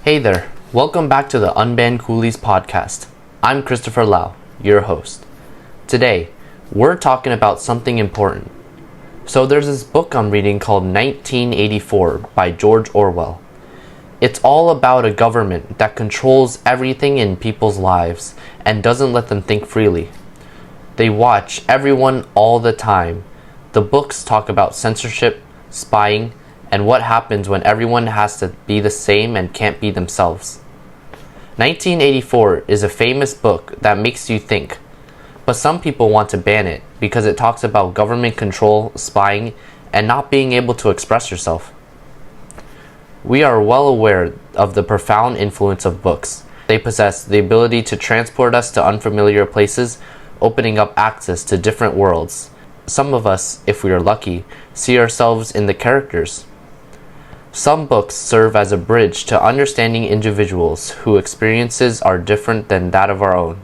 Hey there, welcome back to the Unban Coolies podcast. I'm Christopher Lau, your host. Today, we're talking about something important. So there's this book I'm reading called 1984 by George Orwell. It's all about a government that controls everything in people's lives and doesn't let them think freely. They watch everyone all the time. The books talk about censorship, spying, and what happens when everyone has to be the same and can't be themselves. 1984 is a famous book that makes you think, but some people want to ban it because it talks about government control, spying, and not being able to express yourself. We are well aware of the profound influence of books. They possess the ability to transport us to unfamiliar places, opening up access to different worlds. Some of us, if we are lucky, see ourselves in the characters. Some books serve as a bridge to understanding individuals whose experiences are different than that of our own.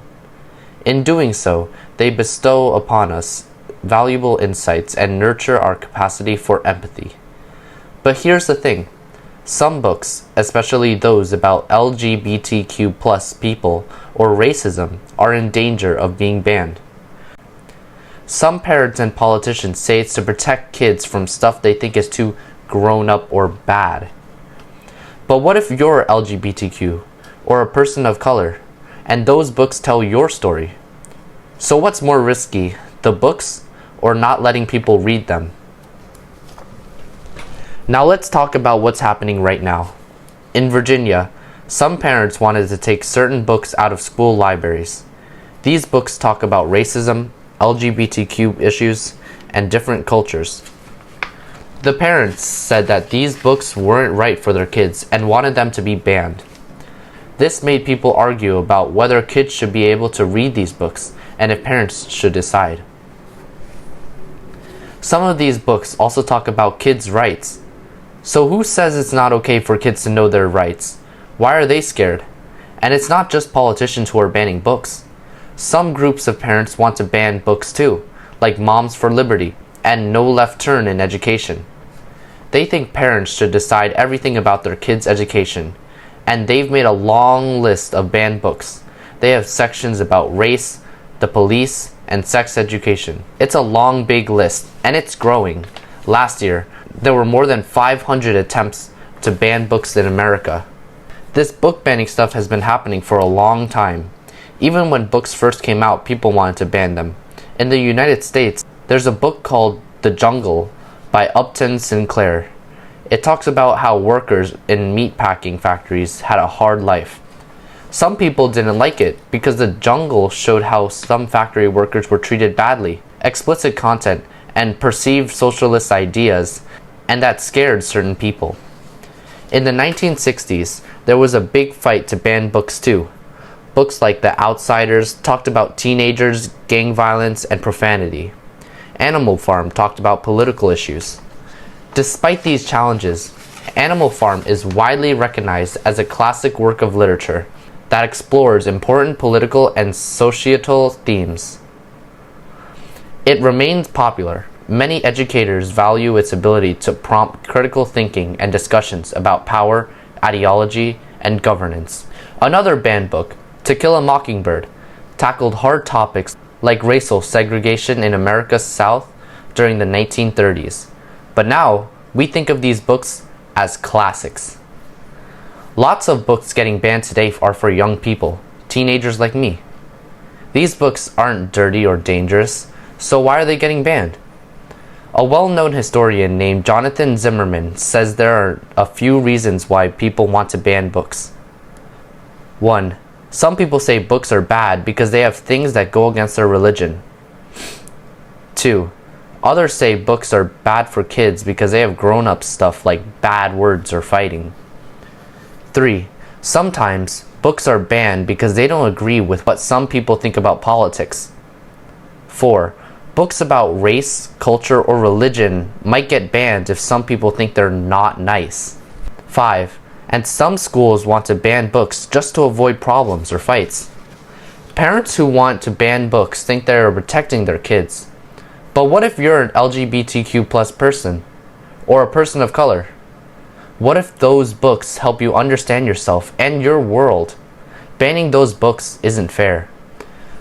In doing so, they bestow upon us valuable insights and nurture our capacity for empathy. But here's the thing. Some books, especially those about LGBTQ+ people or racism, are in danger of being banned. Some parents and politicians say it's to protect kids from stuff they think is too grown up or bad. But what if you're LGBTQ or a person of color and those books tell your story? So what's more risky, the books or not letting people read them? Now let's talk about what's happening right now. In Virginia, some parents wanted to take certain books out of school libraries. These books talk about racism, LGBTQ issues, and different cultures. The parents said that these books weren't right for their kids and wanted them to be banned. This made people argue about whether kids should be able to read these books and if parents should decide. Some of these books also talk about kids' rights. So who says it's not okay for kids to know their rights? Why are they scared? And it's not just politicians who are banning books. Some groups of parents want to ban books too, like Moms for Liberty and No Left Turn in education. They think parents should decide everything about their kids' education, and they've made a long list of banned books. They have sections about race, the police, and sex education. It's a long, big list, and it's growing. Last year, there were more than 500 attempts to ban books in America. This book banning stuff has been happening for a long time. Even when books first came out, people wanted to ban them. In the United States, there's a book called The Jungle by Upton Sinclair. It talks about how workers in meatpacking factories had a hard life. Some people didn't like it because the jungle showed how some factory workers were treated badly, explicit content, and perceived socialist ideas, and that scared certain people. In the 1960s, there was a big fight to ban books too. Books like The Outsiders talked about teenagers, gang violence, and profanity. Animal Farm talked about political issues. Despite these challenges, Animal Farm is widely recognized as a classic work of literature that explores important political and societal themes. It remains popular. Many educators value its ability to prompt critical thinking and discussions about power, ideology, and governance. Another banned book, To Kill a Mockingbird, tackled hard topics like racial segregation in America's South during the 1930s. But now, we think of these books as classics. Lots of books getting banned today are for young people, teenagers like me. These books aren't dirty or dangerous, so why are they getting banned? A well-known historian named Jonathan Zimmerman says there are a few reasons why people want to ban books. 1. Some people say books are bad because they have things that go against their religion. 2. Others say books are bad for kids because they have grown-up stuff like bad words or fighting. 3. Sometimes books are banned because they don't agree with what some people think about politics. 4. Books about race, culture, or religion might get banned if some people think they're not nice. 5. And some schools want to ban books just to avoid problems or fights. Parents who want to ban books think they are protecting their kids. But what if you're an LGBTQ+ person or a person of color? What if those books help you understand yourself and your world? Banning those books isn't fair.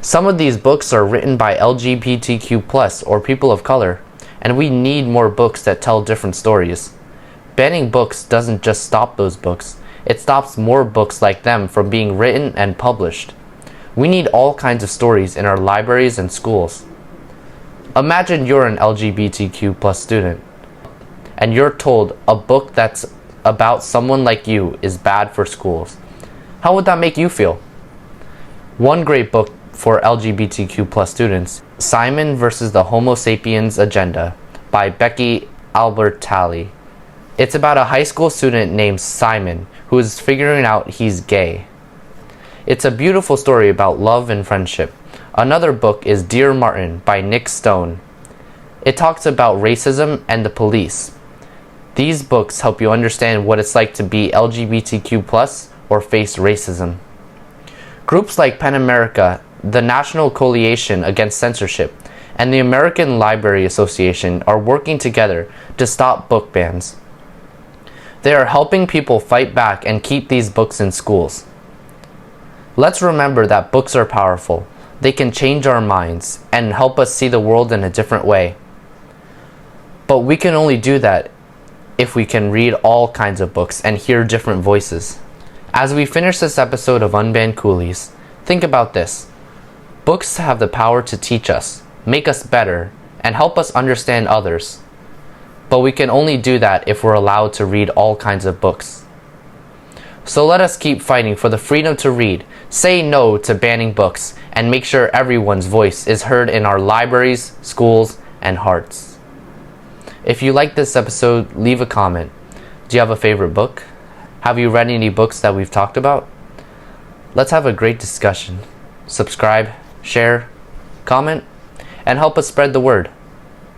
Some of these books are written by LGBTQ+ or people of color, and we need more books that tell different stories. Banning books doesn't just stop those books, it stops more books like them from being written and published. We need all kinds of stories in our libraries and schools. Imagine you're an LGBTQ+ student, and you're told a book that's about someone like you is bad for schools. How would that make you feel? One great book for LGBTQ+ students, Simon versus the Homo Sapiens Agenda by Becky Albertalli. It's about a high school student named Simon who is figuring out he's gay. It's a beautiful story about love and friendship. Another book is Dear Martin by Nick Stone. It talks about racism and the police. These books help you understand what it's like to be LGBTQ+ or face racism. Groups like PEN America, the National Coalition Against Censorship, and the American Library Association are working together to stop book bans. They are helping people fight back and keep these books in schools. Let's remember that books are powerful. They can change our minds and help us see the world in a different way. But we can only do that if we can read all kinds of books and hear different voices. As we finish this episode of Unban Coolies, think about this. Books have the power to teach us, make us better, and help us understand others. But we can only do that if we're allowed to read all kinds of books. So let us keep fighting for the freedom to read, say no to banning books, and make sure everyone's voice is heard in our libraries, schools, and hearts. If you like this episode, leave a comment. Do you have a favorite book? Have you read any books that we've talked about? Let's have a great discussion. Subscribe, share, comment, and help us spread the word.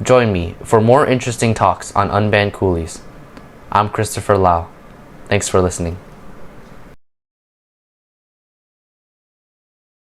Join me for more interesting talks on Unban Coolies. I'm Christopher Lau. Thanks for listening.